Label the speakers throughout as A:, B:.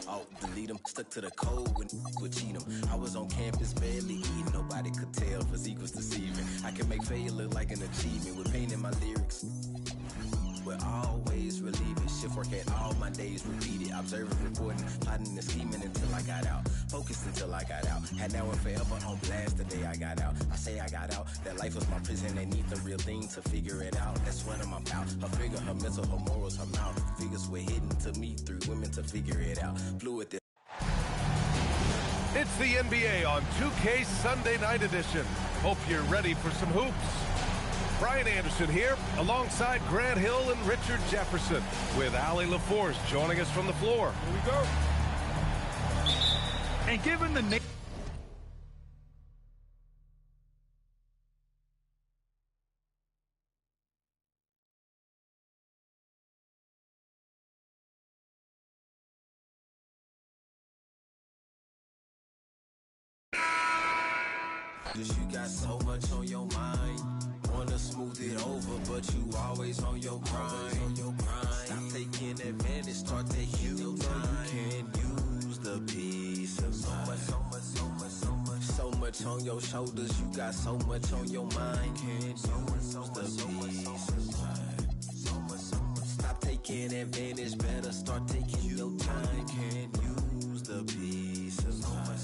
A: Oh, delete them, stuck to the code when would cheat them. I was on campus barely eating, nobody could tell physique was deceiving. I can make failure look like an achievement with pain in my lyrics. But always relieve it. Shift work at all my days repeated. Observing, reporting, plotting and scheming until I got out. Focused until I got out. Had now and forever on blast the day I got out. I say I got out. That life was my prison. They need the real thing to figure it out. That's what I'm about. Her figure, her mental, her morals, her mouth. Figures were hidden to me through women to figure it out. Blew it.
B: It's the NBA on 2K Sunday Night Edition. Hope you're ready for some hoops. Brian Anderson here, alongside Grant Hill and Richard Jefferson, with Allie LaForce joining us from the floor.
C: Here we go. And given the name.
A: Cause you got so much on your mind. Wanna smooth it over, but you always on your grind. Stop taking advantage, start taking your time. You can use the peace of mind. So much on your shoulders, you got so much on your mind. Can't use the peace of mind. Stop taking advantage, better start taking your time. Can't use the peace of mind.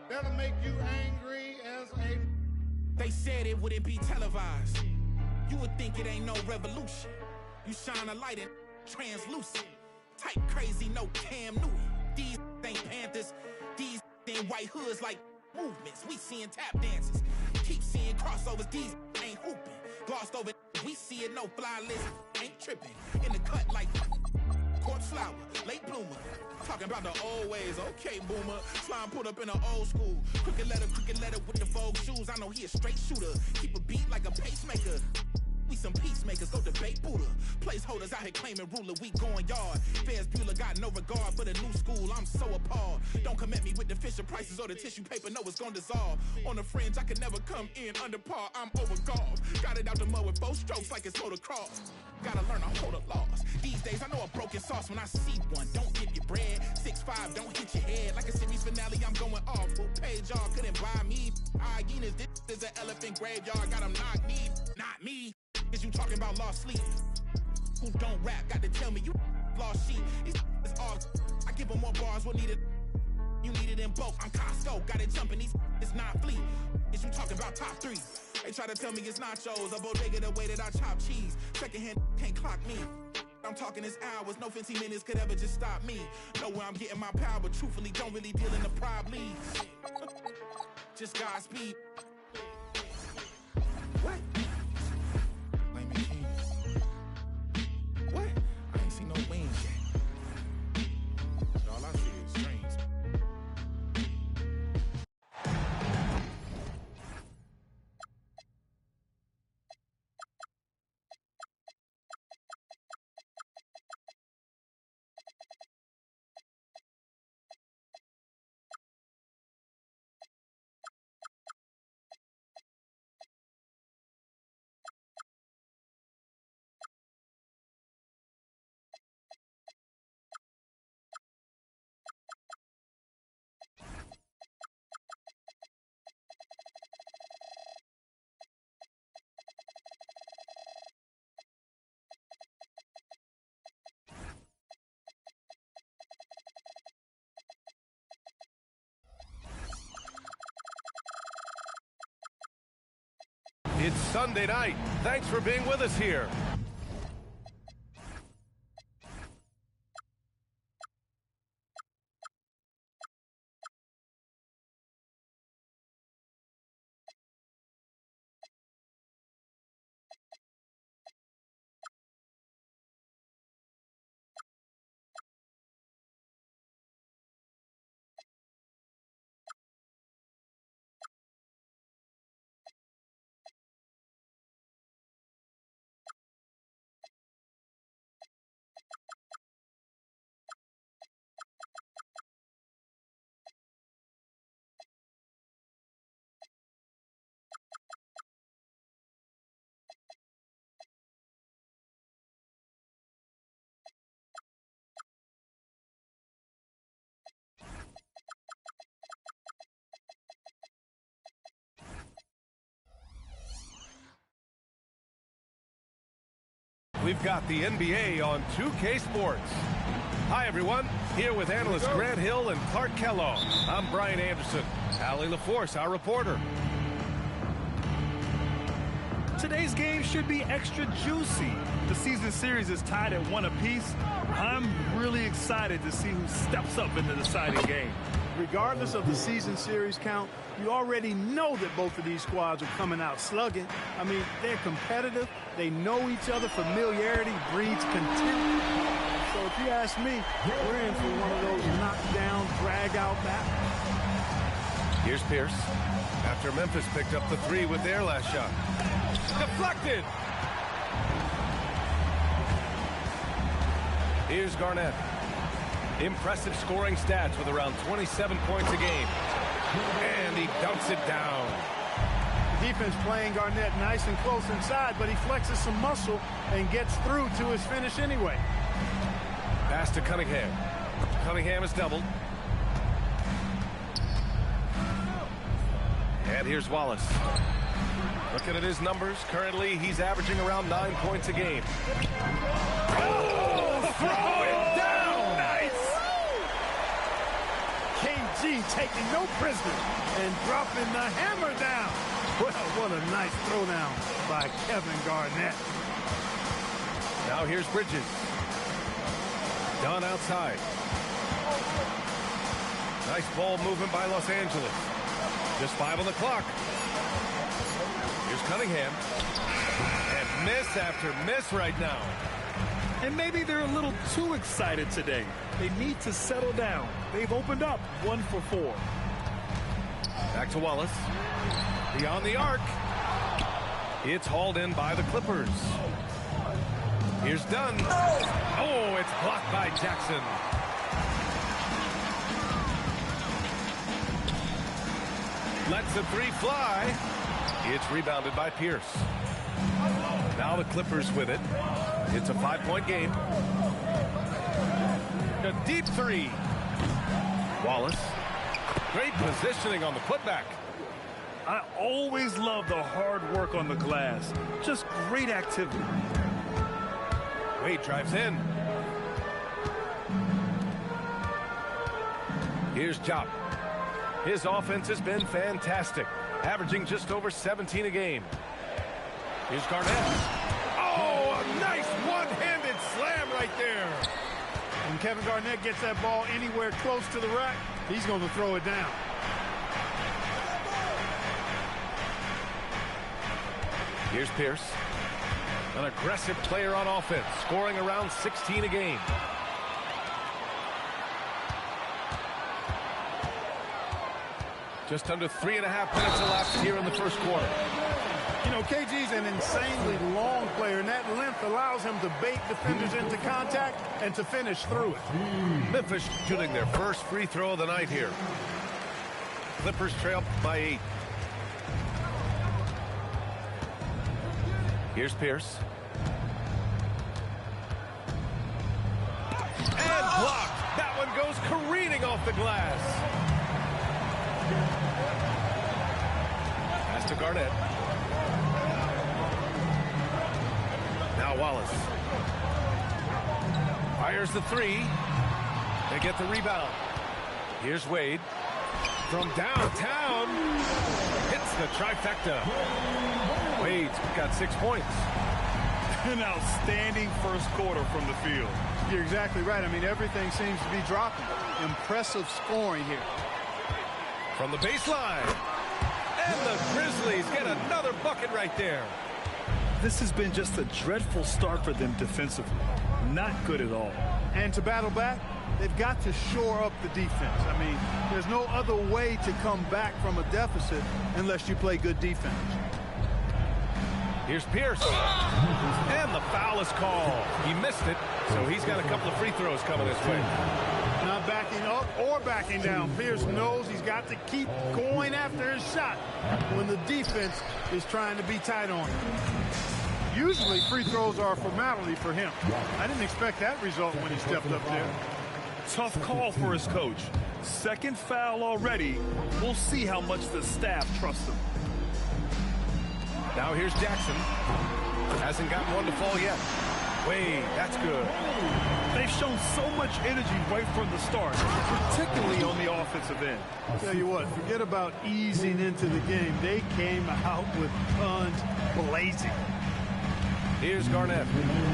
C: That'll make you angry as a...
D: They said it wouldn't be televised. You would think it ain't no revolution. You shine a light and translucent. Type crazy, no Cam Newton. These ain't Panthers. These ain't white hoods like movements. We seeing tap dances. Keep seeing crossovers. These ain't hooping. Glossed over. We see it, no fly list. Ain't tripping. In the cut like corpse flower, late bloomer. Talking about the old ways, okay, boomer. Slime put up in an old school. Crooked letter with the Vogue shoes. I know he a straight shooter. Keep a beat like a pacemaker. We some peacemakers, go debate Buddha. Placeholders out here claiming ruler, we going yard. Fairs Bueller got no regard for the new school, I'm so appalled. Don't come at me with the Fisher prices or the tissue paper, no, it's gonna dissolve. On the fringe, I could never come in under par, I'm overgolfed. Got it out the mud with 4 strokes like it's motocross. Gotta learn to hold a loss. These days, I know a broken sauce when I see one. Don't dip your bread. 6'5", don't hit your head. Like a series finale, I'm going off. Who paid y'all? Couldn't buy me. Hyenas, this is an elephant graveyard. Got them knocked me, not me. Is you talking about lost sleep? Who don't rap? Got to tell me you lost sheep. These is all. I give them more bars. What needed? You need it in bulk. I'm Costco. Got it jumping. These it's not fleet. Is you talking about top 3? They try to tell me it's nachos. A bodega the way that I chop cheese. Secondhand can't clock me. I'm talking this hours. No 15 minutes could ever just stop me. Know where I'm getting my power, but truthfully don't really deal in the prob leagues. Just Godspeed. What? What? I ain't seen no wings yet. All I see is strings.
B: It's Sunday night. Thanks for being with us here. We've got the NBA on 2K Sports. Hi, everyone. Here with analysts Grant Hill and Clark Kellogg. I'm Brian Anderson. Allie LaForce, our reporter.
E: Today's game should be extra juicy. The season series is tied at 1 apiece. I'm really excited to see who steps up in the deciding game.
F: Regardless of the season series count, you already know that both of these squads are coming out slugging. I mean, they're competitive. They know each other. Familiarity breeds contempt. So if you ask me, we're in for one of those knockdown, drag-out battles.
B: Here's Pierce. After Memphis picked up the 3 with their last shot. Deflected! Here's Garnett. Impressive scoring stats with around 27 points a game. And he dunks it down.
F: Defense playing Garnett nice and close inside, but he flexes some muscle and gets through to his finish anyway.
B: Pass to Cunningham. Cunningham is doubled. And here's Wallace. Looking at his numbers, currently he's averaging around 9 points a game. Oh, throw it down! Nice!
F: KG taking no prisoners and dropping the hammer down. Well, what a nice throwdown by Kevin Garnett.
B: Now here's Bridges. Done outside. Nice ball movement by Los Angeles. Just 5 on the clock. Here's Cunningham. And miss after miss right now.
E: And maybe they're a little too excited today. They need to settle down. They've opened up 1 for 4.
B: Back to Wallace. Beyond the arc. It's hauled in by the Clippers. Here's Dunn. Oh, it's blocked by Jackson. Lets the 3 fly. It's rebounded by Pierce. Now the Clippers with it. It's a 5-point game. A deep 3. Wallace. Great positioning on the putback.
E: I always love the hard work on the glass. Just great activity.
B: Wade drives in. Here's Jop. His offense has been fantastic, averaging just over 17 a game. Here's Garnett. Oh, a nice one-handed slam right there.
F: When Kevin Garnett gets that ball anywhere close to the rack, he's going to throw it down.
B: Here's Pierce. An aggressive player on offense, scoring around 16 a game. Just under 3.5 minutes elapsed here in the first quarter.
F: You know, KG's an insanely long player, and that length allows him to bait defenders into contact and to finish through it.
B: Memphis shooting their first free throw of the night here. Clippers trail by 8. Here's Pierce. And blocked. That one goes careening off the glass. Pass to Garnett. Now Wallace. Fires the 3. They get the rebound. Here's Wade. From downtown. Hits the trifecta. Wade's got 6 points.
E: An outstanding first quarter from the field.
F: You're exactly right. I mean, everything seems to be dropping. Impressive scoring here.
B: From the baseline. And the Grizzlies get another bucket right there.
E: This has been just a dreadful start for them defensively. Not good at all.
F: And to battle back, they've got to shore up the defense. I mean, there's no other way to come back from a deficit unless you play good defense.
B: Here's Pierce. And the foul is called. He missed it, so he's got a couple of free throws coming his way.
F: Not backing up or backing down. Pierce knows he's got to keep going after his shot when the defense is trying to be tight on him. Usually free throws are a formality for him. I didn't expect that result when he stepped up there.
E: Tough call for his coach. Second foul already. We'll see how much the staff trusts him.
B: Now here's Jackson. Hasn't gotten one to fall yet. Wade, that's good.
E: They've shown so much energy right from the start, particularly on the offensive end.
F: I'll tell you what, forget about easing into the game. They came out with guns blazing.
B: Here's Garnett.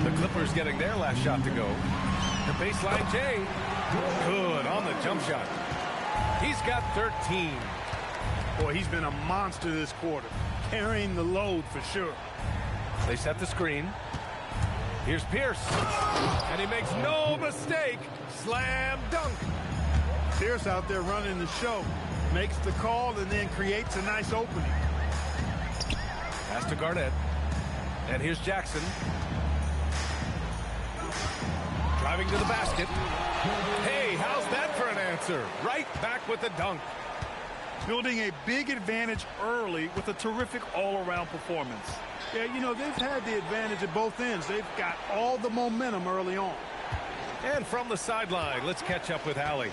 B: The Clippers getting their last shot to go. The baseline J. Good on the jump shot. He's got 13.
F: Boy, he's been a monster this quarter. Carrying the load for sure.
B: They set the screen. Here's Pierce. And he makes no mistake. Slam dunk.
F: Pierce out there running the show. Makes the call and then creates a nice opening.
B: Pass to Garnett. And here's Jackson. Driving to the basket. Hey, how's that for an answer? Right back with the dunk.
E: Building a big advantage early with a terrific all-around performance.
F: Yeah, you know, they've had the advantage at both ends. They've got all the momentum early on.
B: And from the sideline, let's catch up with Allie.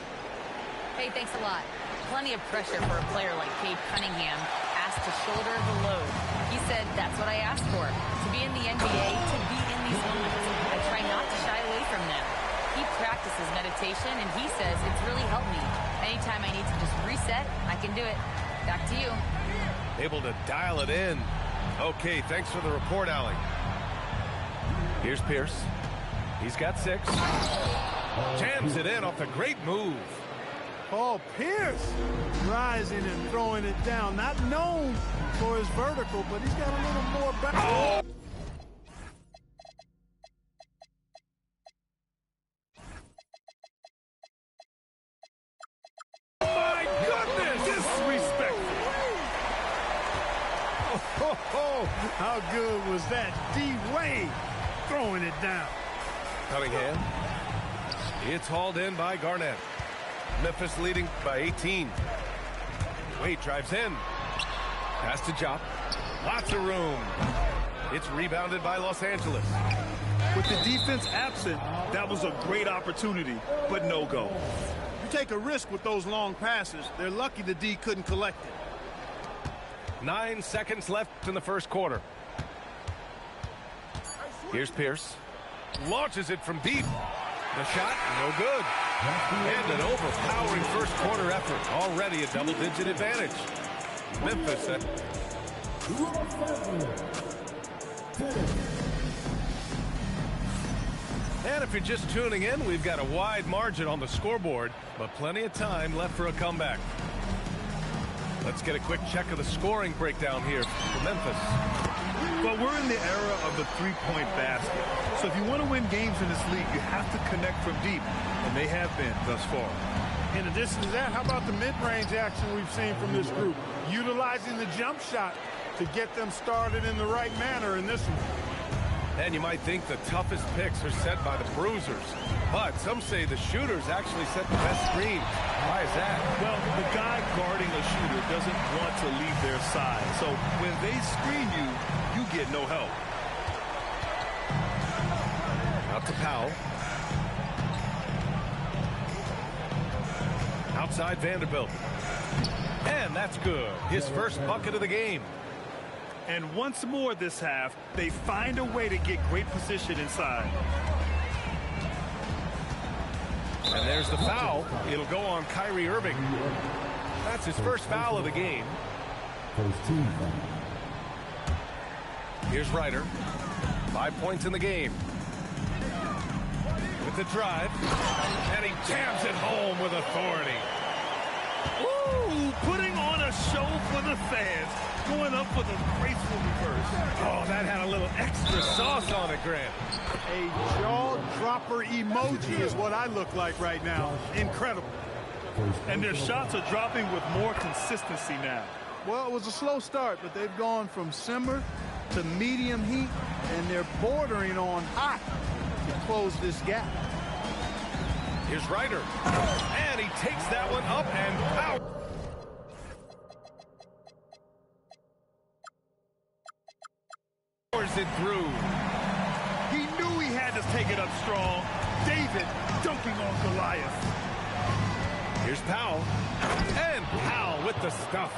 G: Hey, thanks a lot. Plenty of pressure for a player like Cade Cunningham. has to shoulder the load. He said, that's what I asked for, to be in the NBA, to be in these moments. I try not to shy away from them. He practices meditation, and he says it's really helped me. Anytime I need to just reset, I can do it. Back to you.
B: Able to dial it in. Okay, thanks for the report, Allie. Here's Pierce. He's got 6. Jams it in off a great move.
F: Paul Pierce rising and throwing it down. Not known for his vertical, but he's got a little more back. Oh!
E: My goodness! Disrespectful.
F: Oh, how good was that? D-Wade throwing it down.
B: Cunningham. It's hauled in by Garnett. Memphis leading by 18. Wade drives in. Pass to Jop. Lots of room. It's rebounded by Los Angeles.
E: With the defense absent, that was a great opportunity, but no go.
F: You take a risk with those long passes. They're lucky the D couldn't collect it.
B: 9 seconds left in the first quarter. Here's Pierce. Launches it from deep. The shot, no good. And an overpowering first quarter effort. Already a double-digit advantage. Memphis. And if you're just tuning in, we've got a wide margin on the scoreboard, but plenty of time left for a comeback. Let's get a quick check of the scoring breakdown here for Memphis.
E: Well, we're in the era of the three-point basket. So if you want to win games in this league, you have to connect from deep, and they have been thus far.
F: In addition to that, how about the mid-range action we've seen from this group? Utilizing the jump shot to get them started in the right manner in this one.
B: And you might think the toughest picks are set by the bruisers, but some say the shooters actually set the best screen. Why is that?
E: Well, the guy guarding a shooter doesn't want to leave their side. So when they screen you, you get no help.
B: Out to Powell. Outside Vanderbilt. And that's good. His first bucket of the game.
E: And once more this half, they find a way to get great position inside.
B: And there's the foul. It'll go on Kyrie Irving. That's his first foul of the game. Here's Ryder. 5 points in the game. With the drive. And he jams it home with authority.
E: Ooh, putting on a show for the fans. Going up with a graceful reverse.
B: Oh, that had a little extra sauce on it, Grant.
F: A jaw-dropper emoji is what I look like right now. Incredible.
E: And their shots are dropping with more consistency now.
F: Well, it was a slow start, but they've gone from simmer to medium heat, and they're bordering on hot to close this gap.
B: Here's Ryder. And he takes that one up and out. It through.
E: He knew he had to take it up strong. David dunking on Goliath.
B: Here's Powell. And Powell with the stuff.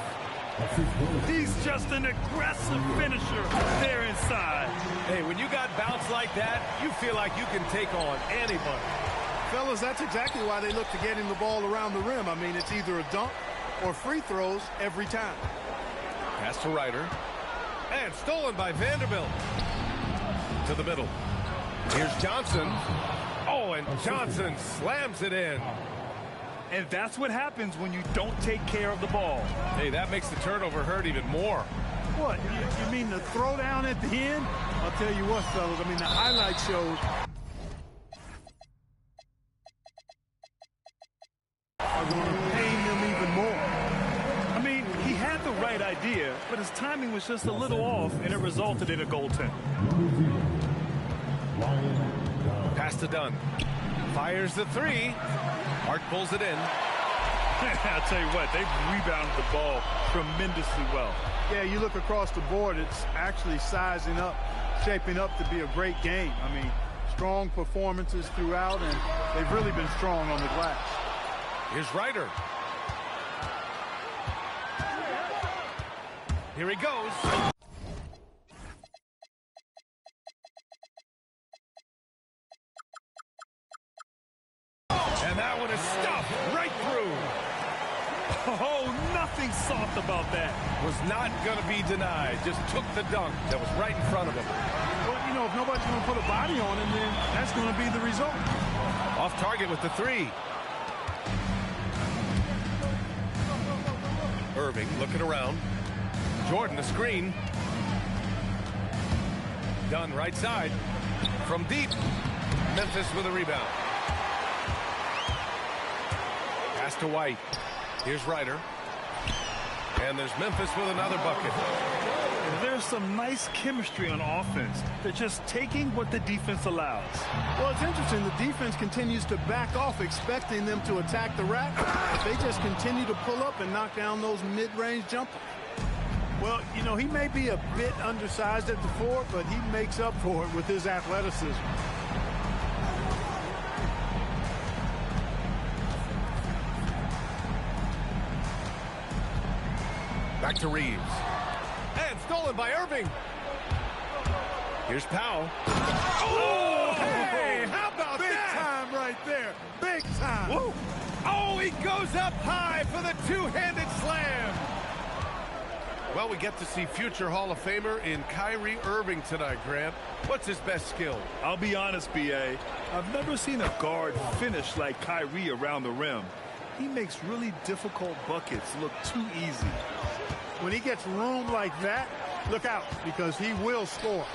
E: He's just an aggressive finisher there inside.
B: Hey, when you got bounce like that, you feel like you can take on anybody.
F: Fellas, that's exactly why they look to getting the ball around the rim. I mean, it's either a dunk or free throws every time.
B: Pass to Ryder. And stolen by Vanderbilt. To the middle. Here's Johnson. Oh, and Johnson slams it in.
E: And that's what happens when you don't take care of the ball.
B: Hey, that makes the turnover hurt even more.
F: What? You mean the throwdown at the end? I'll tell you what, fellas. I mean, the highlight shows are going to pain them even more.
E: I mean, he had the right idea, but his timing was just a little off, and it resulted in a goaltend.
B: Pass to Dunn. Fires the three. Hart pulls it in.
E: I'll tell you what, they've rebounded the ball tremendously well.
F: Yeah, you look across the board, it's actually sizing up, shaping up to be a great game. I mean, strong performances throughout, and they've really been strong on the glass.
B: Here's Ryder. Here he goes. And that one is stuffed right through.
E: Oh, nothing soft about that.
B: Was not going to be denied. Just took the dunk that was right in front of him.
F: Well, you know, if nobody's going to put a body on him, then that's going to be the result.
B: Off target with the three. Irving looking around. Jordan, the screen. Dunn right side. From deep. Memphis with a rebound. Pass to White. Here's Ryder. And there's Memphis with another bucket.
E: There's some nice chemistry on offense. They're just taking what the defense allows.
F: Well, it's interesting. The defense continues to back off, expecting them to attack the rack. But they just continue to pull up and knock down those mid-range jumpers. Well, you know, he may be a bit undersized at the four, but he makes up for it with his athleticism.
B: Back to Reeves. And stolen by Irving. Here's Powell. Oh, hey, how about
F: Big
B: that?
F: time right there. Big time.
B: Whoa. Oh, he goes up high for the two-handed slam. Well, we get to see future Hall of Famer in Kyrie Irving tonight, Grant. What's his best skill?
E: I'll be honest, B.A. I've never seen a guard finish like Kyrie around the rim. He makes really difficult buckets look too easy.
F: When he gets room like that, look out, because he will score.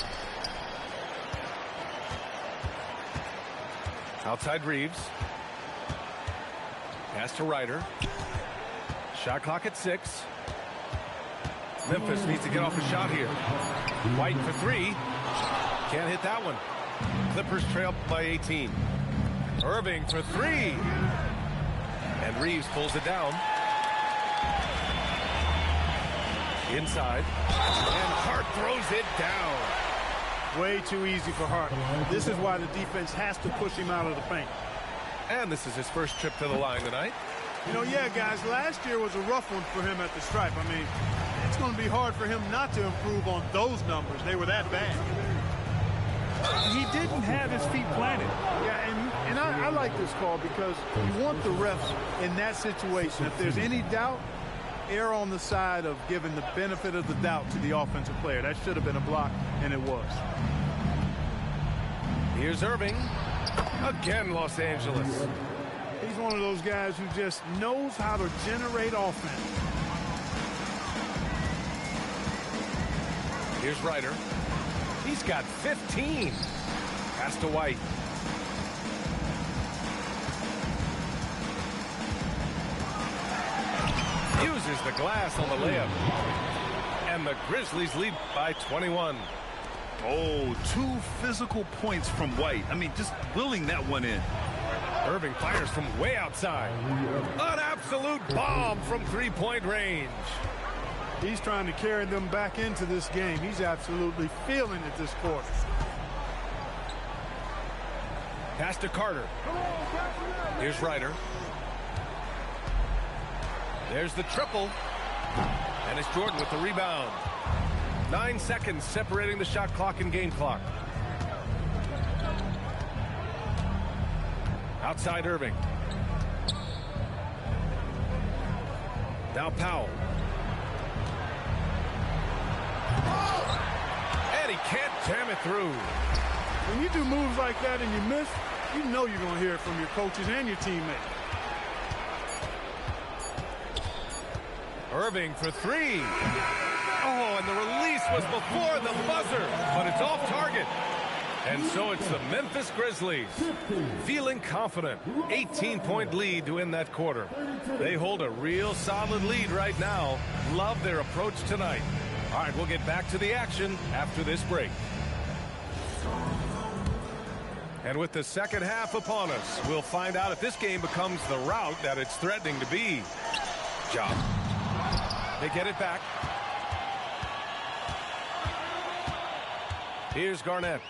B: Outside Reeves. Pass to Ryder. Shot clock at 6. Memphis needs to get off a shot here. White for 3. Can't hit that one. Clippers trail by 18. Irving for 3. And Reeves pulls it down. Inside. And Hart throws it down.
F: Way too easy for Hart. This is why the defense has to push him out of the paint.
B: And this is his first trip to the line tonight.
F: You know, yeah, guys, last year was a rough one for him at the stripe. I mean, it's going to be hard for him not to improve on those numbers. They were that bad.
E: He didn't have his feet planted.
F: Yeah, and I like this call because you want the refs in that situation. If there's any doubt, err on the side of giving the benefit of the doubt to the offensive player. That should have been a block, and it was.
B: Here's Irving. Again, Los Angeles.
F: He's one of those guys who just knows how to generate offense.
B: Here's Ryder. He's got 15. Pass to White. Uses the glass on the layup. And the Grizzlies lead by 21.
E: Oh, 2 physical points from White. I mean, just willing that one in.
B: Irving fires from way outside. An absolute bomb from three-point range.
F: He's trying to carry them back into this game. He's absolutely feeling it this quarter.
B: Pass to Carter. Here's Ryder. There's the triple. And it's Jordan with the rebound. 9 seconds separating the shot clock and game clock. Outside Irving. Now Powell. And he can't jam it through.
F: When you do moves like that and you miss, you know you're going to hear it from your coaches and your teammates.
B: Irving for 3. Oh, and the release was before the buzzer, but it's off target. And so it's the Memphis Grizzlies feeling confident. 18-point lead to win that quarter. They hold a real solid lead right now. Love their approach tonight. All right, we'll get back to the action after this break. And with the second half upon us, we'll find out if this game becomes the route that it's threatening to be. Job. They get it back. Here's Garnett.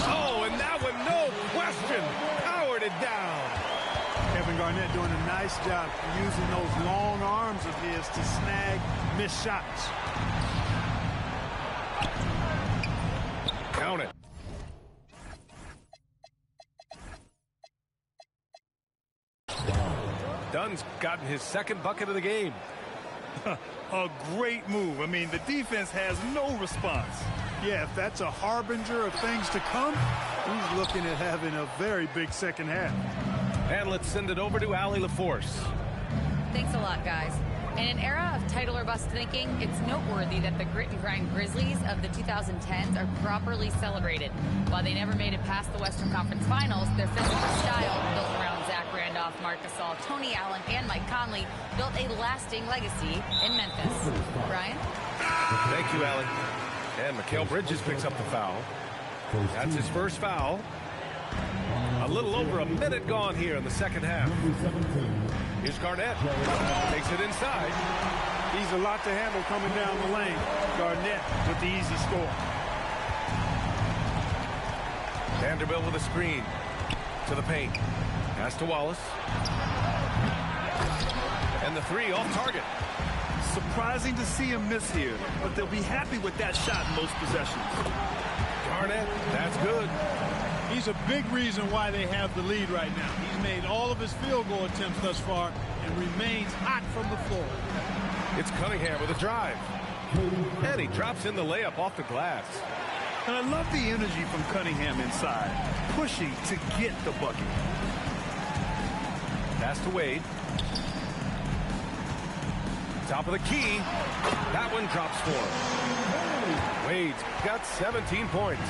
B: Oh, and that one, no question, powered it down.
F: Kevin Garnett doing a nice job using those long arms of his chance to snag missed shots.
B: Count it. Dunn's gotten his second bucket of the game.
E: A great move. I mean, the defense has no response.
F: Yeah, if that's a harbinger of things to come, he's looking at having a very big second half.
B: And let's send it over to Allie LaForce.
G: Thanks a lot, guys. In an era of title or bust thinking, it's noteworthy that the grit and grind Grizzlies of the 2010s are properly celebrated. While they never made it past the Western Conference Finals, their physical style, built around Zach Randolph, Marc Gasol, Tony Allen, and Mike Conley, built a lasting legacy in Memphis. Brian?
B: Thank you, Allie. And Mikal Bridges picks up the foul. That's his first foul. A little over a minute gone here in the second half. Here's Garnett. Takes it inside.
F: He's a lot to handle coming down the lane. Garnett with the easy score.
B: Vanderbilt with a screen. To the paint. Pass to Wallace. And the three off target.
E: Surprising to see him miss here, but they'll be happy with that shot in most possessions.
B: Garnett, that's good.
F: He's a big reason why they have the lead right now. He's made all of his field goal attempts thus far and remains hot from the floor.
B: It's Cunningham with a drive. And he drops in the layup off the glass.
E: And I love the energy from Cunningham inside, pushing to get the bucket.
B: Pass to Wade. Top of the key. That one drops for him. Wade's got 17 points.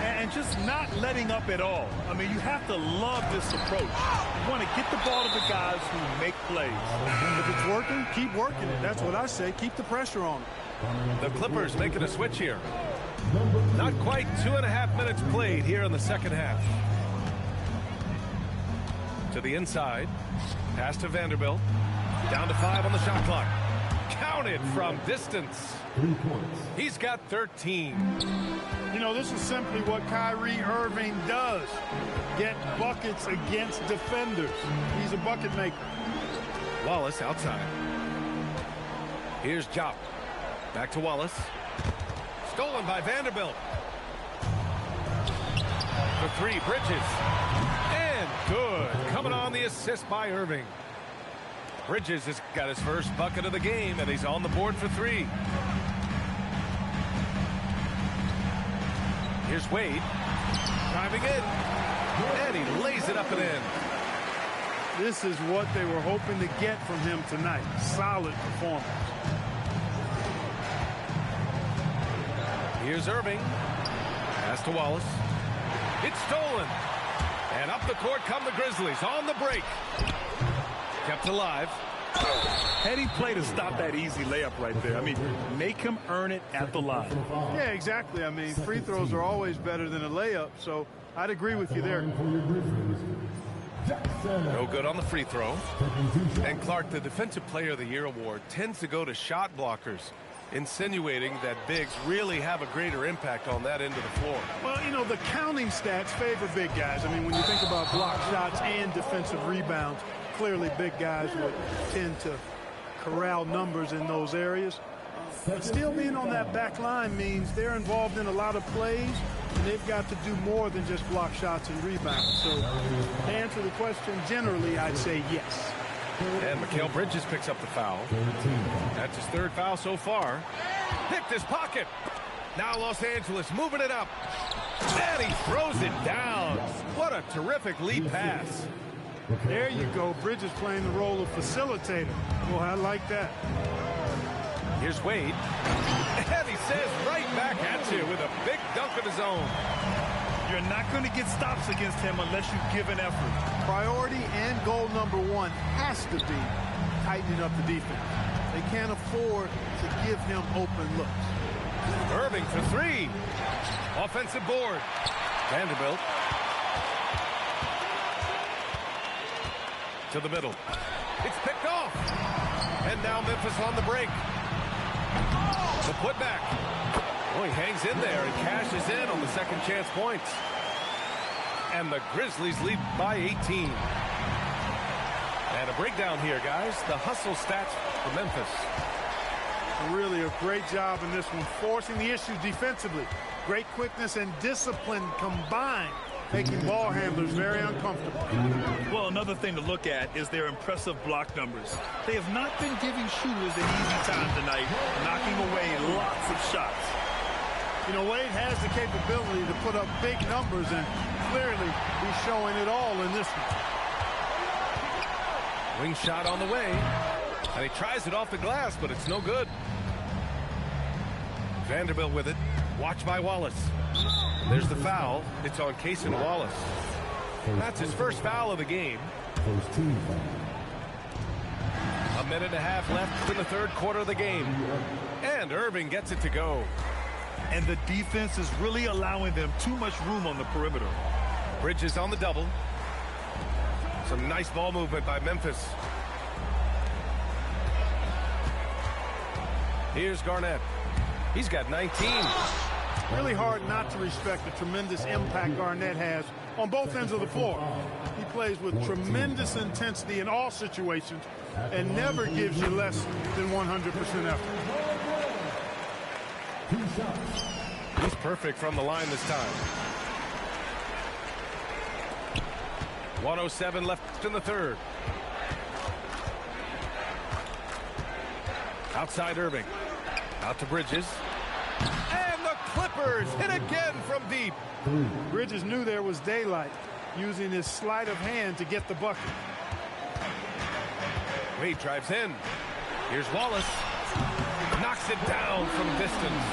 E: And just not letting up at all. I mean, you have to love this approach. You want to get the ball to the guys who make plays.
F: If it's working, keep working it. That's what I say. Keep the pressure on it.
B: The Clippers making a switch here. Not quite 2.5 minutes played here in the second half. To the inside. Pass to Vanderbilt. Down to 5 on the shot clock. Counted from distance. He's got 13.
F: You know, this is simply what Kyrie Irving does. Get buckets against defenders. He's a bucket maker.
B: Wallace outside. Here's Jop. Back to Wallace. Stolen by Vanderbilt. For three, Bridges. And good. Coming on the assist by Irving. Bridges has got his first bucket of the game, and he's on the board for three. Here's Wade. Driving in. And he lays it up and in.
F: This is what they were hoping to get from him tonight. Solid performance.
B: Here's Irving. Pass to Wallace. It's stolen. And up the court come the Grizzlies on the break. Kept alive.
E: Heady play to stop that easy layup right there. I mean, make him earn it at the line.
F: Yeah, exactly. I mean, free throws are always better than a layup, so I'd agree with you there.
B: No good on the free throw. And Clark, the Defensive Player of the Year award tends to go to shot blockers, insinuating that bigs really have a greater impact on that end of the floor.
F: Well, you know, the counting stats favor big guys. I mean, when you think about block shots and defensive rebounds, clearly big guys would tend to corral numbers in those areas. But still being on that back line means they're involved in a lot of plays, and they've got to do more than just block shots and rebounds. So to answer the question, generally, I'd say yes.
B: And Mikal Bridges picks up the foul. That's his third foul so far. Picked his pocket. Now Los Angeles moving it up. And he throws it down. What a terrific lead pass.
F: There you go. Bridges playing the role of facilitator. Well, I like that.
B: Here's Wade. And he says right back at you with a big dunk of his own.
E: You're not going to get stops against him unless you give an effort.
F: Priority and goal number one has to be tightening up the defense. They can't afford to give him open looks.
B: Irving for three. Offensive board. Vanderbilt. To the middle. It's picked off. And now Memphis on the break. The putback. Oh, he hangs in there and cashes in on the second chance points. And the Grizzlies lead by 18. And a breakdown here, guys. The hustle stats for Memphis.
F: Really a great job in this one, forcing the issues defensively. Great quickness and discipline combined, making ball handlers very uncomfortable.
E: Well, another thing to look at is their impressive block numbers. They have not been giving shooters an easy time tonight, knocking away lots of shots.
F: You know, Wade has the capability to put up big numbers, and clearly he's showing it all in this one.
B: Wing shot on the way, and he tries it off the glass, but it's no good. Vanderbilt with it. Watch by Wallace. There's the foul. It's on Cason Wallace. That's his first foul of the game. A minute and a half left in the third quarter of the game. And Irving gets it to go.
E: And the defense is really allowing them too much room on the perimeter.
B: Bridges on the double. Some nice ball movement by Memphis. Here's Garnett. He's got 19.
F: Really hard not to respect the tremendous impact Garnett has on both ends of the floor. He plays with tremendous intensity in all situations and never gives you less than 100% effort.
B: He's perfect from the line this time. 1:07 left in the third. Outside Irving. Out to Bridges. And the Clippers hit again from deep.
F: Bridges knew there was daylight, using his sleight of hand to get the bucket.
B: Wade drives in. Here's Wallace. Knocks it down from distance.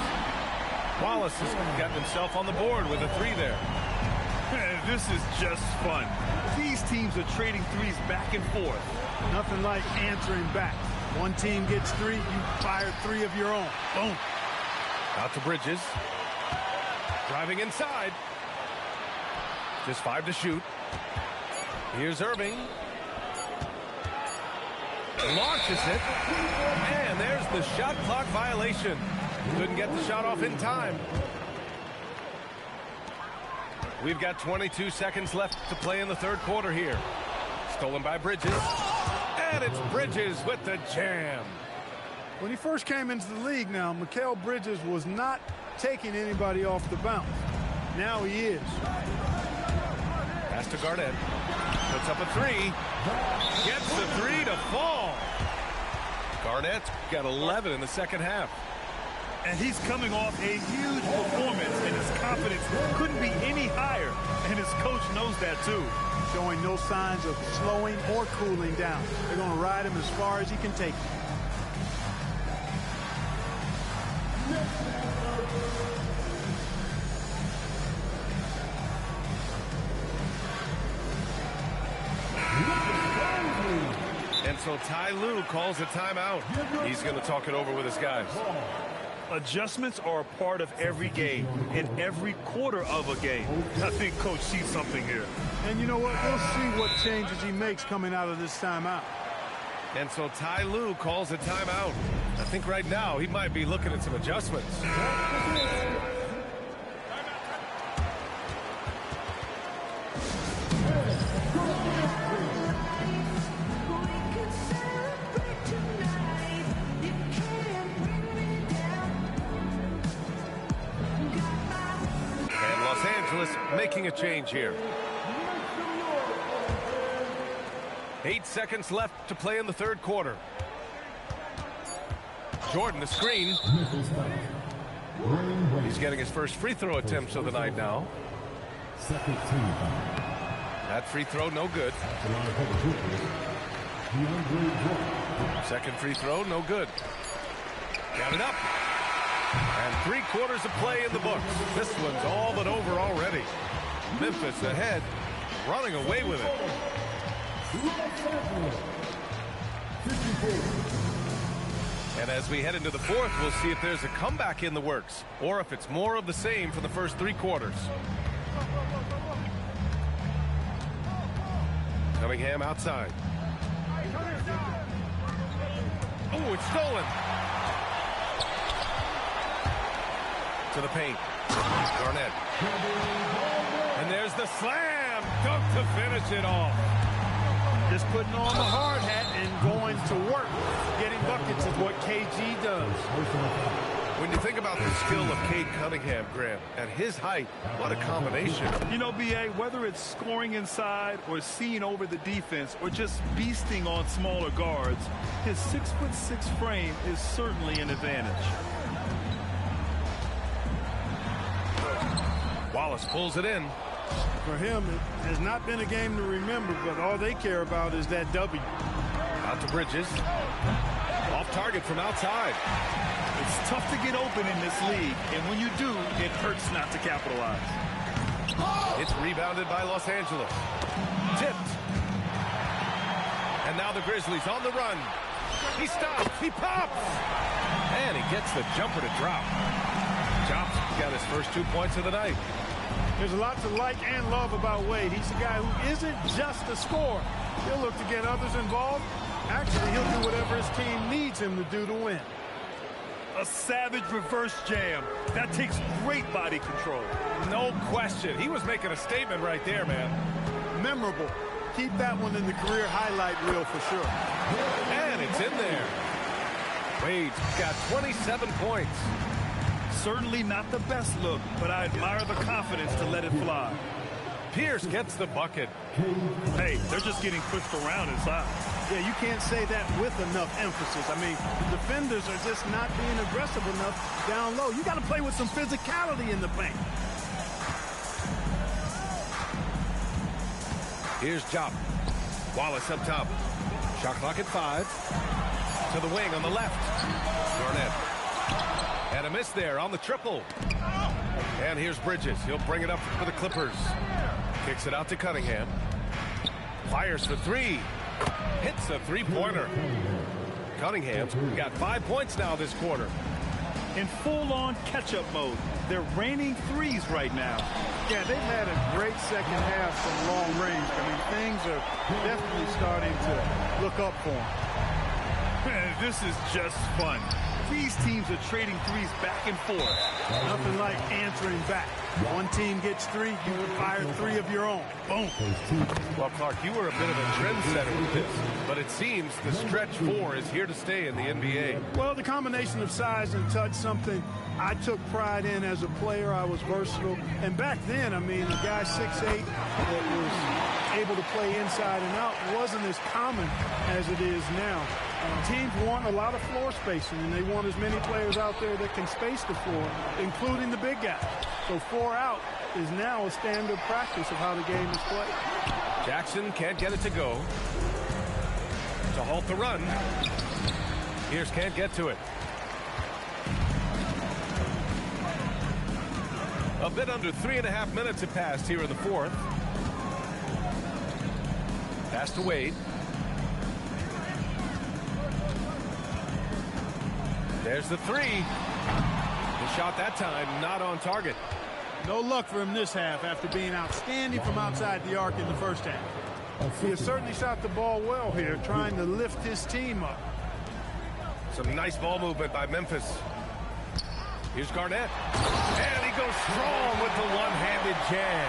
B: Wallace has gotten himself on the board with a three there.
E: This is just fun. These teams are trading threes back and forth.
F: Nothing like answering back. One team gets three, you fire three of your own. Boom.
B: Out to Bridges. Driving inside. Just 5 to shoot. Here's Irving. Launches it. And there's the shot clock violation. Couldn't get the shot off in time. We've got 22 seconds left to play in the third quarter here. Stolen by Bridges. And it's Bridges with the jam.
F: When he first came into the league now, Mikal Bridges was not taking anybody off the bounce. Now he is.
B: Pass to Garnett. Puts up a three. Gets the three to fall. Garnett's got 11 in the second half.
E: And he's coming off a huge performance, and his confidence couldn't be any higher. And his coach knows that, too.
F: Showing no signs of slowing or cooling down. They're going to ride him as far as he can take him.
B: And so Ty Lue calls a timeout. He's going to talk it over with his guys.
E: Adjustments are a part of every game, in every quarter of a game. I think Coach sees something here.
F: And you know what? We'll see what changes he makes coming out of this timeout.
B: And so Ty Lue calls a timeout. I think right now he might be looking at some adjustments. Making a change here. 8 seconds left to play in the third quarter. Jordan, the screen. He's getting his first free throw attempts of the night now. That free throw, no good. Second free throw, no good. Got it up. And 3 quarters of play in the books. This one's all but over already. Memphis ahead, running away with it. And as we head into the fourth, we'll see if there's a comeback in the works, or if it's more of the same for the first 3 quarters. Cunningham outside. Oh, it's stolen. To the paint. Garnett. And there's the slam dunk to finish it off.
F: Just putting on the hard hat and going to work. Getting buckets is what KG does.
B: When you think about the skill of Cade Cunningham, Grant, at his height, what a combination.
E: You know, B.A., whether it's scoring inside or seeing over the defense or just beasting on smaller guards, his 6'6" frame is certainly an advantage.
B: Wallace pulls it in.
F: For him, it has not been a game to remember, but all they care about is that W.
B: Out to Bridges. Off target from outside.
E: It's tough to get open in this league, and when you do, it hurts not to capitalize.
B: It's rebounded by Los Angeles. Tipped. And now the Grizzlies on the run. He stops. He pops. And he gets the jumper to drop. Jops got his first 2 points of the night.
F: There's a lot to like and love about Wade. He's a guy who isn't just a scorer. He'll look to get others involved. Actually, he'll do whatever his team needs him to do to win.
E: A savage reverse jam. That takes great body control.
B: No question. He was making a statement right there, man.
F: Memorable. Keep that one in the career highlight reel for sure.
B: And it's in there. Wade's got 27 points.
E: Certainly not the best look, but I admire the confidence to let it fly.
B: Pierce gets the bucket.
E: Hey, they're just getting pushed around inside.
F: Yeah, you can't say that with enough emphasis. I mean, the defenders are just not being aggressive enough down low. You got to play with some physicality in the paint.
B: Here's Jop. Wallace up top. Shot clock at 5. To the wing on the left. Garnett. And a miss there on the triple. And here's Bridges. He'll bring it up for the Clippers. Kicks it out to Cunningham. Fires for 3. Hits a three-pointer. Cunningham's got 5 points now this quarter.
E: In full-on catch-up mode. They're raining threes right now.
F: Yeah, they've had a great second half from long range. I mean, things are definitely starting to look up for them.
E: This is just fun. These teams are trading threes back and forth.
F: Nothing like answering back. One team gets 3, you can fire 3 of your own. Boom.
B: Well, Clark, you were a bit of a trendsetter with this, but it seems the stretch 4 is here to stay in the NBA.
F: Well, the combination of size and touch, something I took pride in as a player. I was versatile. And back then, I mean, a guy 6'8" that was able to play inside and out wasn't as common as it is now. Teams want a lot of floor spacing, and they want as many players out there that can space the floor, including the big guy. So 4 out is now a standard practice of how the game is played.
B: Jackson can't get it to go. To halt the run. Pierce can't get to it. A bit under 3.5 minutes have passed here in the fourth. Pass to Wade. There's the 3. The shot that time not on target.
F: No luck for him this half after being outstanding from outside the arc in the first half. He has certainly shot the ball well here, trying to lift his team up.
B: Some nice ball movement by Memphis. Here's Garnett. And he goes strong with the one-handed jam.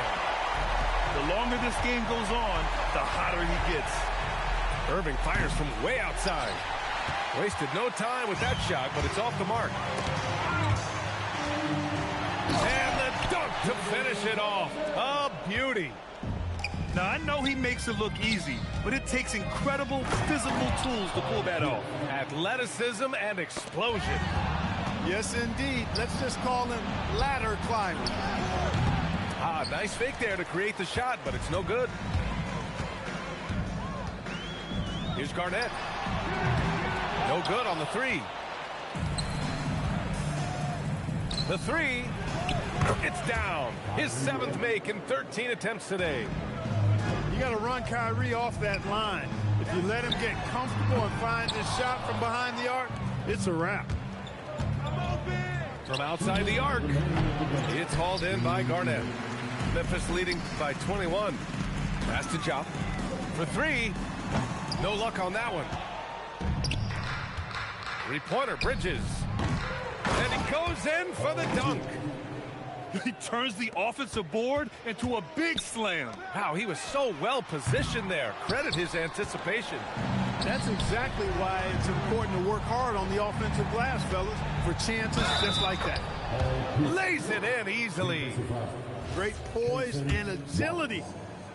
E: The longer this game goes on, the hotter he gets.
B: Irving fires from way outside. Wasted no time with that shot, but it's off the mark. And the dunk to finish it off. A beauty.
E: Now, I know he makes it look easy, but it takes incredible physical tools to pull that off.
B: Athleticism and explosion.
F: Yes, indeed. Let's just call him ladder climbing.
B: Ah, nice fake there to create the shot, but it's no good. Here's Garnett. No good on the 3. The 3. It's down. His 7th make in 13 attempts today.
F: You got to run Kyrie off that line. If you let him get comfortable and find his shot from behind the arc, it's a wrap.
B: From outside the arc, it's hauled in by Garnett. Memphis leading by 21. Pass to Jop for 3. No luck on that one. 3-pointer, Bridges. And he goes in for the dunk.
E: He turns the offensive board into a big slam.
B: Wow, he was so well positioned there. Credit his anticipation.
F: That's exactly why it's important to work hard on the offensive glass, fellas, for chances just like that.
B: Lays it in easily.
F: Great poise and agility.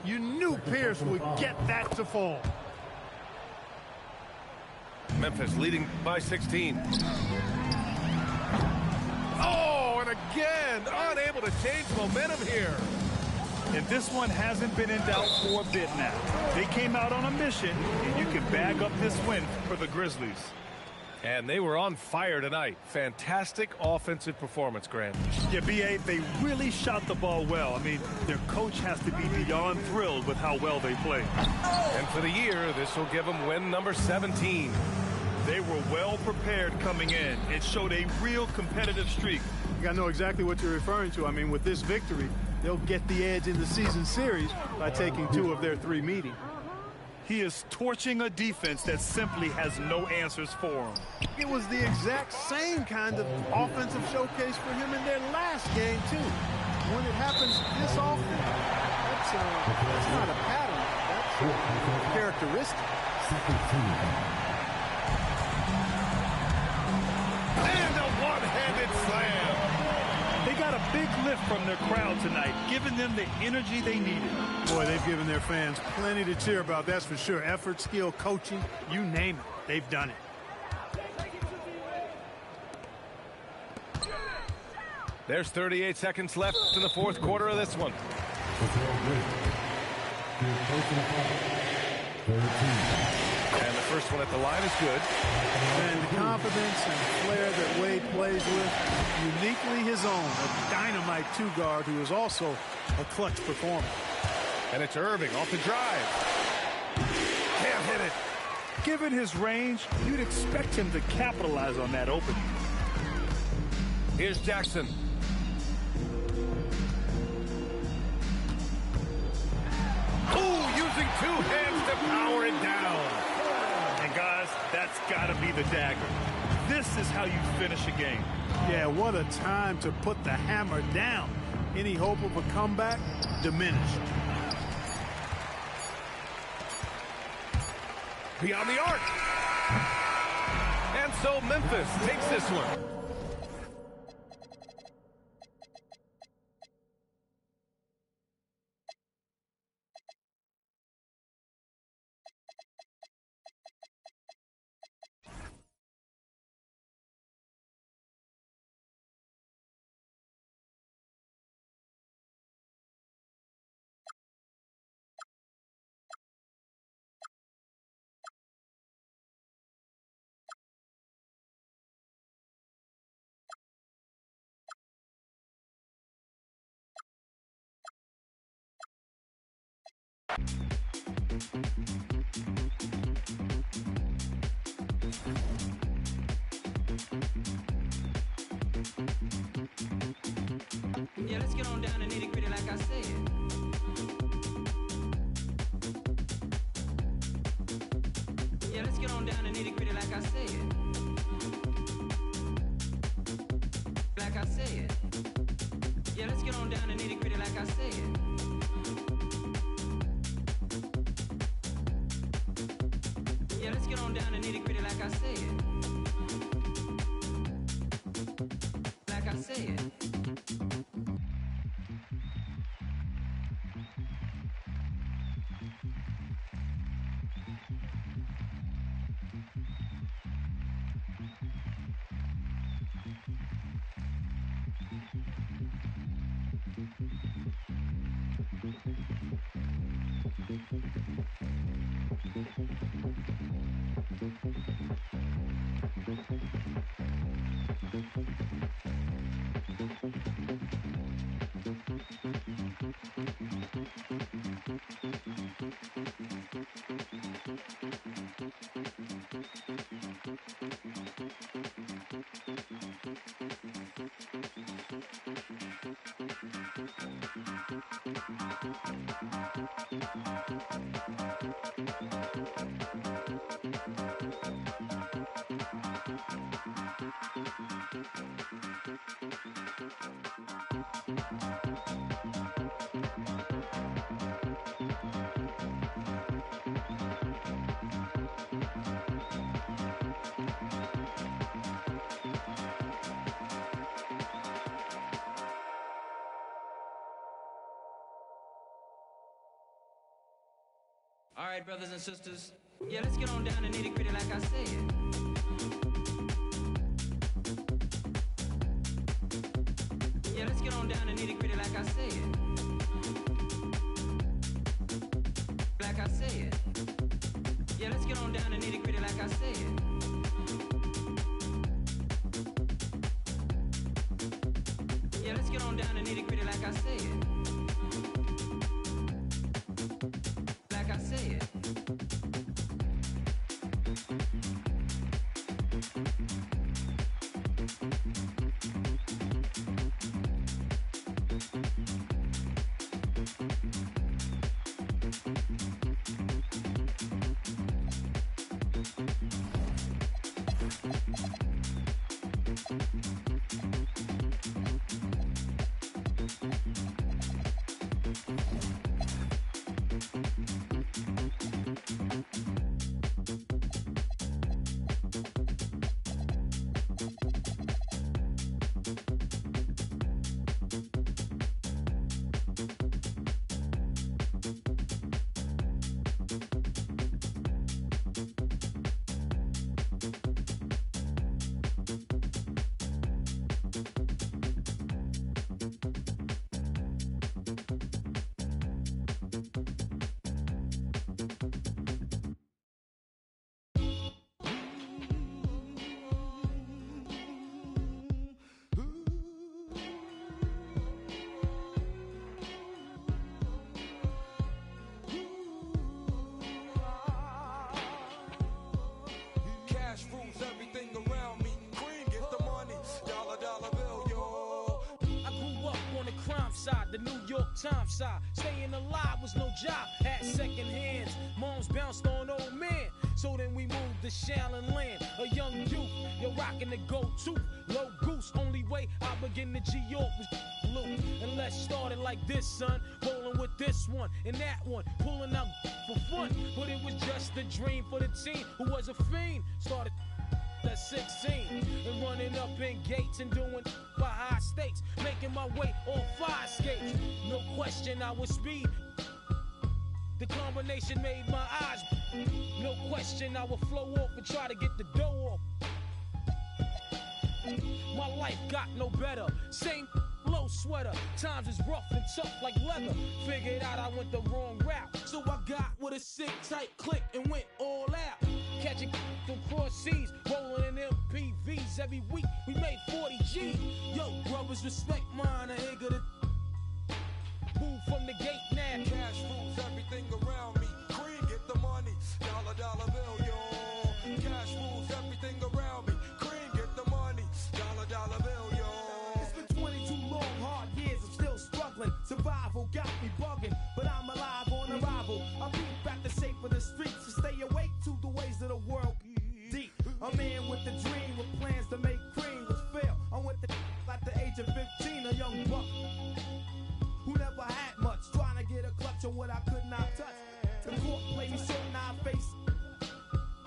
F: You knew Pierce would get that to fall.
B: Memphis leading by 16. Oh, and again, unable to change momentum here.
E: And this one hasn't been in doubt for a bit now. They came out on a mission, and you can bag up this win for the Grizzlies.
B: And they were on fire tonight. Fantastic offensive performance, Grant.
E: Yeah, B.A., they really shot the ball well. I mean, their coach has to be beyond thrilled with how well they played.
B: And for the year, this will give them win number 17.
E: They were well prepared coming in. It showed a real competitive streak.
F: I know exactly what you're referring to. I mean, with this victory, they'll get the edge in the season series by taking 2 of their 3 meetings.
E: He is torching a defense that simply has no answers for him.
F: It was the exact same kind of offensive showcase for him in their last game, too. When it happens this often, that's not a pattern. That's a characteristic.
B: And a one-handed slam.
E: They got a big lift from their crowd tonight, giving them the energy they needed.
F: Boy, they've given their fans plenty to cheer about, that's for sure. Effort, skill, coaching, you name it. They've done it.
B: There's 38 seconds left in the 4th quarter of this one. And the first one at the line is good.
F: And the confidence and flair that Wade plays with, uniquely his own. A dynamite 2-guard who is also a clutch performer.
B: And it's Irving off the drive. Can't hit it.
E: Given his range, you'd expect him to capitalize on that opening.
B: Here's Jackson. Ooh, using 2 hands to power it down.
E: And guys, that's got to be the dagger. This is how you finish a game.
F: Yeah, what a time to put the hammer down. Any hope of a comeback diminished.
B: Beyond the arc. And so Memphis takes this one.
H: Yeah, let's get on down to nitty-gritty like I said. Yeah, let's get on down to nitty-gritty like I said. Like I said. Yeah, let's get on down to nitty-gritty like I said. Yeah, let's get on down to nitty-gritty like I said. Like I said. right, brothers and sisters. Yeah, let's get on down to nitty-gritty like I said. Yeah, let's get on down to nitty-gritty like I said. Like I said. Yeah, let's get on down to nitty-gritty like I said. Yeah, let's get on down to nitty-gritty like I said. Like I said.
I: The New York Times side. Staying alive was no job. Had second hands. Moms bounced on old men. So then we moved to Shaolin Land. A young youth, you're rocking the go-to. Low goose, only way I begin to G-York was blue. And let's start it like this, son. Rolling with this one and that one. Pulling out for fun. But it was just a dream for the team who was a fiend. Started at 16 and running up in gates and doing by high stakes, making my way on fire skates. No question I was speed. The combination made my eyes. No question I would flow off and try to get the dough off. My life got no better. Same low sweater. Times is rough and tough like leather. Figured out I went the wrong route. So I got with a sick tight click and went all out. Catching from cross seas, rolling in MPVs. Every week we made 40 G. Yo, brothers, respect mine. I ain't gonna move from the gate now.
J: Cash rules everything around me. Green, get the money. Dollar, dollar bill, yo. Cash rules everything around me. Green, get the money. Dollar, dollar bill, yo.
I: It's been 22 long, hard years. I'm still struggling. Survival got me bugging, but I'm alive on arrival. I beat back the shape of the streets to stay awake to the ways of the world. Deep. A man with a dream with plans to make cream was fail. I went to at the age of 15, a young buck who never had much, trying to get a clutch on what I could not touch. The court played me short, now I face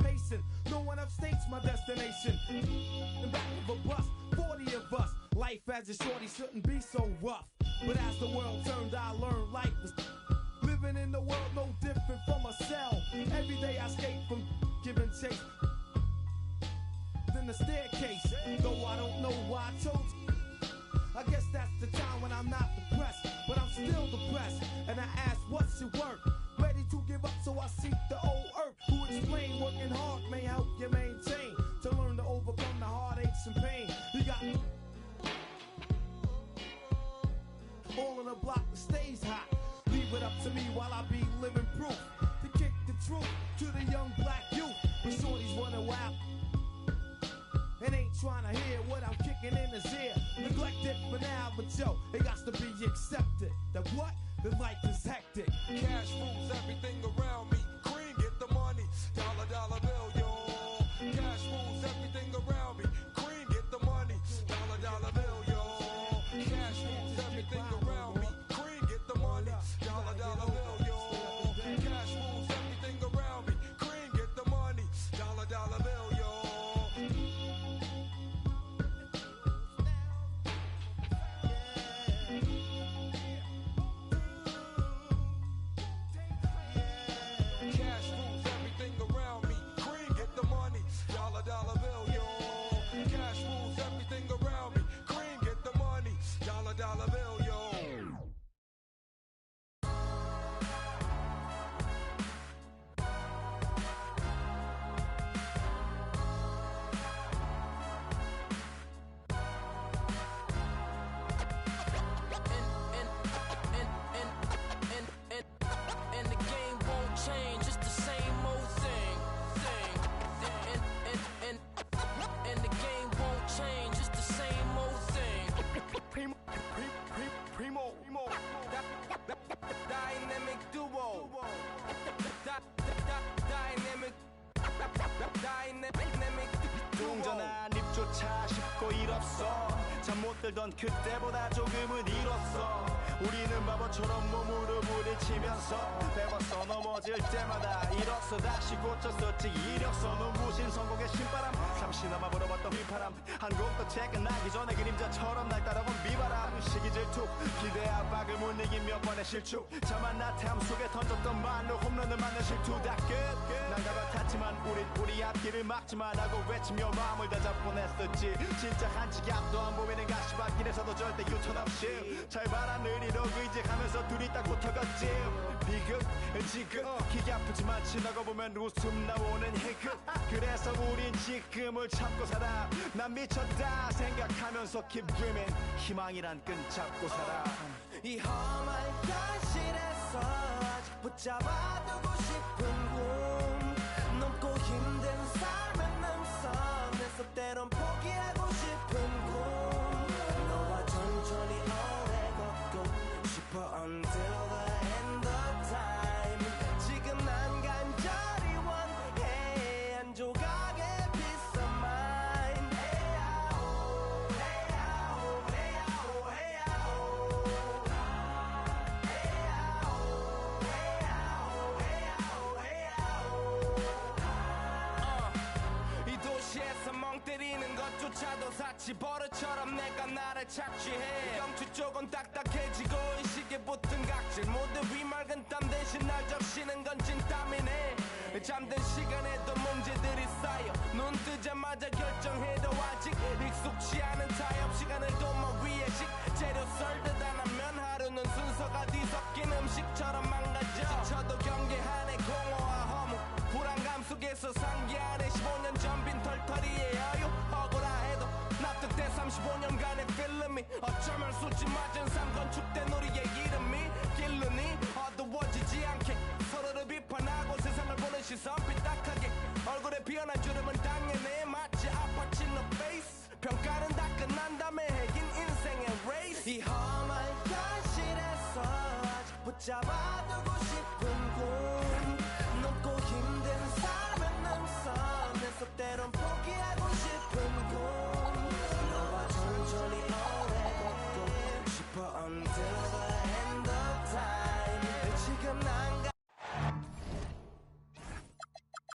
I: pacing. No one upstates my destination. In back of a bus, 40 of us. Life as a shorty shouldn't be so rough. But as the world turned, I learned life was living in the world no different from a cell. Every day I escape from giving chase. Then the staircase, though I don't know why I chose. I guess that's the time when I'm not depressed, but I'm still depressed. And I ask, what's your work? Ready to give up, so I seek the old earth. Who explain working hard may help you maintain. To learn to overcome the heartaches and pain. You got all in the block that stays hot. Leave it up to me while I be living proof. To kick the truth to the young black youth. When shorties running wild and ain't trying to hear what I'm kicking in his ear. Neglected for now, but yo, it got to be accepted. That what? The life is hectic.
J: Cash rules everything around me. Green, get the money. Dollar, dollar bill, yo. Cash rules everything around me. Green, get the money. Dollar, dollar bill, yo. Cash rules everything around me. Green, get the money. Dollar, dollar bill, yo. Cash rules everything around me. Green, get the money. Dollar, dollar bill, yo. Cash
I: 차 싣고 일 없어 잠 못 들던 그때보다 조금은 일었어 우리는 바보처럼 몸으로 부딪히면서 배웠어 넘어질 때마다 일었어 다시 고쳤었지 이력서 눈부신 성공의 신바람 잠시나마 불어봤던 휘파람 한 곡도 퇴근하기 전에 그림자처럼 날 따라온 비바람 시기 질투 기대 압박을 못 이긴 몇 번의 실축 자만 나태함 속에 던졌던 말로 홈런을 맞는 실투 다 끝 난 갈아탔지만 우리 앞길을 막지만 하고 외치며 마음을 다잡곤 했었지 진짜 한치 앞도 안 보이는 가시밭길에서도 절대 유턴 없이 잘 봐라 느리도록 의지하면서 둘이 딱 붙어갔지 비극 지극 기가 아프지만 지나고 보면 웃음 나오는 희극 그래서 우린 지금을 참고 살아 난 미쳤다 생각하면서 keep dreaming 희망이란 끈 잡고 살아
K: 이 험한 현실에서 아직 붙잡아두고 싶은 꿈 넘고 힘든 삶의 능선에서 때론 포기하고 싶은 꿈 너와 천천히 오래 걷고 싶어 until the end of time 지금 난 간절히 원해 한 조각의 peace of mind 헤야오 헤야오 헤야오 헤야오
I: 이 도시에서 멍 때리는 것조차도 사치 버릇처럼 내가 나를 착취해 경추 쪽은 딱딱해지고 의식에 붙은 각질 모두 위맑은 땀 대신 날 적시는 건 진땀이네 잠든 시간에도 문제들이 쌓여 눈 뜨자마자 결정해도 아직 익숙치 않은 타협 시간을 도모 위에 식재료 썰듯 안 하면 하루는 순서가 뒤섞인 음식처럼 망가져 지쳐도 경계하네 공허와 허무 불안감 속에서 상기하네 15년 전 빈 털터리의 여유 억울해도 납득돼 35년간의 필름이 어쩌면 수치 맞은 삶 건축된 우리의 이름이 길르니 어두워지지 않게 서로를 비판하고 세상을 보는 시선 삐딱하게 얼굴에 피어난 주름은 당연해 마치 아파친 너 페이스 평가는 다 끝난 다음에 핵인 인생의 레이스
K: 이 험한 현실에서 아직 붙잡아